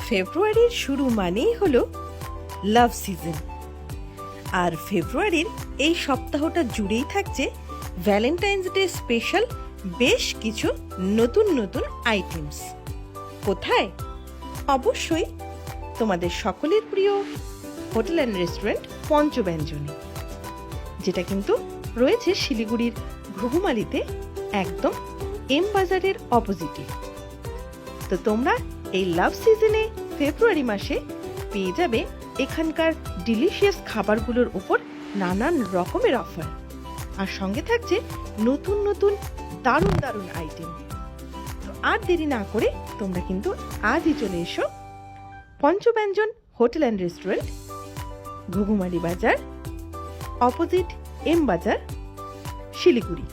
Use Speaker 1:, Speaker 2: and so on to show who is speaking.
Speaker 1: ফেব্রুয়ারির শুরু মানেই হলো লাভ সিজন। আর ফেব্রুয়ারির এই সপ্তাহটা জুড়েই থাকছে ভ্যালেন্টাইন্স ডে স্পেশাল বেশ কিছু নতুন নতুন আইটেমস। কোথায়? অবশ্যই তোমাদের সকলের প্রিয় হোটেল অ্যান্ড রেস্টুরেন্ট পঞ্চব্যঞ্জনে, যেটা কিন্তু রয়েছে শিলিগুড়ির ঘুঘুমালিতে, একদম এম বাজারের অপোজিটে। তো তোমরা এই লাভ সিজনে ফেব্রুয়ারি মাসে পেয়ে যাবে এখানকার ডিলিশিয়াস খাবারগুলোর উপর নানান রকমের অফার, আর সঙ্গে থাকছে নতুন নতুন দারুণ দারুণ আইটেম। তো আর দেরি না করে তোমরা কিন্তু আজই চলে এসো পঞ্চব্যঞ্জন হোটেল অ্যান্ড রেস্টুরেন্ট, ঘুঘুমালি বাজার, অপোজিট এম বাজার, শিলিগুড়ি।